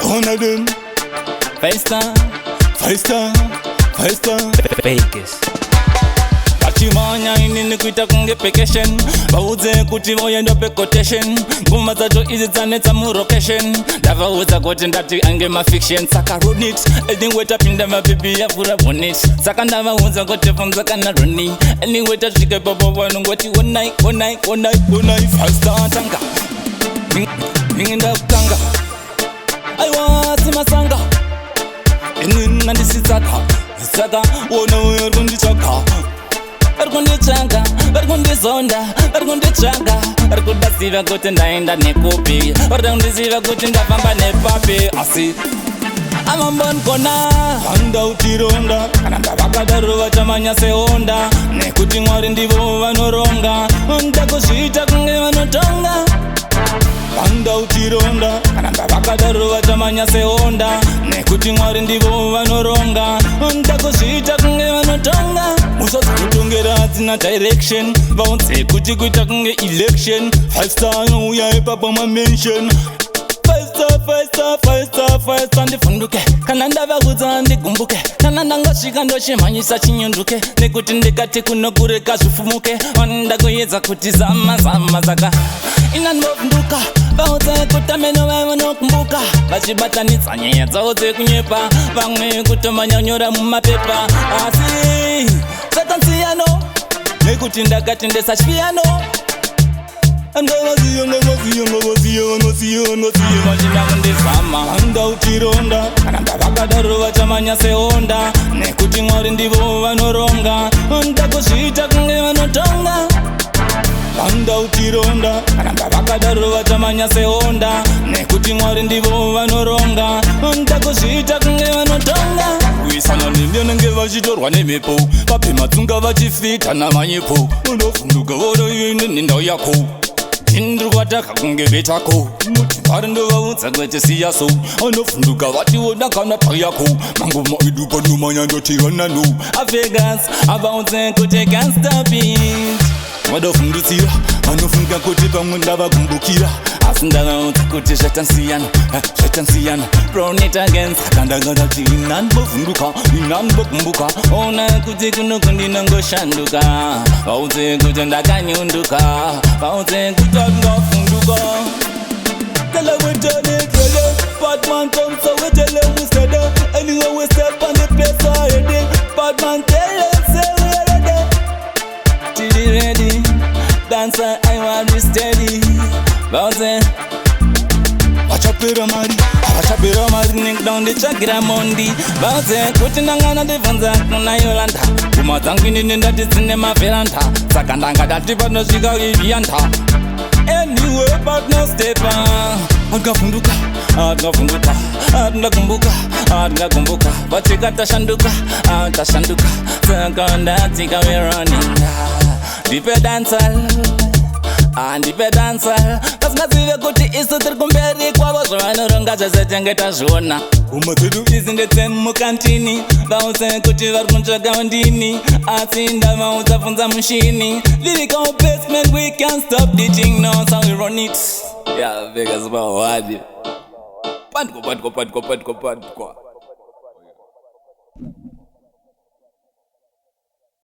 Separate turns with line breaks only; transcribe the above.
One of them.
5 star,
5 star, 5 star.
Vegas. Chimanya inini kuita kunge vacation. Bauze kuti voyenda pe quotation. Ngoma dzacho idzi dzanetsa mu location. Ndavaudza kuti ndati ange ma fiction. Saka run it, endingwe tapinda mabibi yavura bonnet. Saka ndavaudza kuti funza kana roni. Endingwe tasvike popo vanongoti one night, one night, one night, one night. 5 star tanga. Ninginda kutanga. Aiwa simasanga. Inini nandisitsaka. Saka wona uyo kundichaka. Varikunditsvanga, varikundizonda, varikunditsvanga. Varikudaziva kuti ndaenda nekupi. Varikundisiva kuti ndafamba nepapi. Asi amambonigona handa utironda. Kana ndavakadaro vachamanya sehonda. Nekuti Mwari ndivo vanoronga. Ndakuzviita kunge vanotonga. Handa utironda. Kana ndavakadaro vachamanya sehonda. Nekuti Mwari ndivo vanoronga. Ndakuzviita kunge vanotonga. Musazokutongera hadzina direction. Vaunze kuti kuita kunge election. 5 star nouya ipapo mamention. 5 star, 5 star, 5 star, 5 star ndivhunduke. Kana ndavaudza ndigumbuke. Kana ndangosvika ndochimhanyisa chinyunduke. Nekuti ndikati kunokureka zvifumuke. Ndakuedza kuti zama saka inani vovhunduka. Vaudze kuti ameno vanokumbuka. Vachibatanidza nyaya dzavo dzekunyepa. Vamwe kutomanyanyora mumapepa. Asi satansiyano nekuti ndakati ndesachiyano. Vachinakundizama handa utironda. Kana ndavakadaro vachamanya sehonda. Nekuti Mwari ndivo vanoronga. Ndakuzviita kunge vanotonga. Handa utironda. Kana ndavakadaro vachamanya sehonda. Nekuti Mwari ndivo vanoronga. Ndakuzviita kunge vanotonga. Kuisana nemyanenge vachitorwa nemhepo. Vapemadzunga vachifita namanyepo. Unovhunduka voroine ndau yako. Ndirikwataka kunge vetako. Mwari ndovaudza kuti siyaso. Anovhunduka vationa kana tayako. Mangoma edu panomanya ndotiranano. Vegas avaudze kuti can't stop it. Vadovhundutsira vanofunga kuti pamwe ndavakumbukira. Asi ndavaudza kuti zvatansiyana. Run it again. Saka ndakati inani mbovhunduka, inani mbokumbuka. Ona kuti kuno kundinongoshanduka. Vaudze kuti ndakanyunduka. Vaudze kuti ndavhunduka. Tell her we turn it ready. Bad man come so we tell him we steady. Anyway we step on the place already. Bad man tell him say we ready. Till ready. Dancer I want to steady. Vaudze vachapera mari ning down the chagira mondi. Vaudze kuti ndangana ndibvunza kuna Yolanda. Kuma dzangu inini ndati dzine maveranda. Saka ndangadati panosvika iviyanta. Anyway but no stepa. Akavhunduka, ndakumbuka. Vatika tashanduka. Saka ndatika we running. Ndipe dancer. Vasingazive kuti isu tiri kumberi kwavo zvavanoronga zvese tenge tazviona. Uma dzedu idzi ndedzemukantini. Vaudze kuti vari kuntsvaka ndini. Asi ndavaudza bvunza mushini. Lyrical basement we can't stop ditching. No so we run it. Yeah, Vegas bahwadi. Pandko.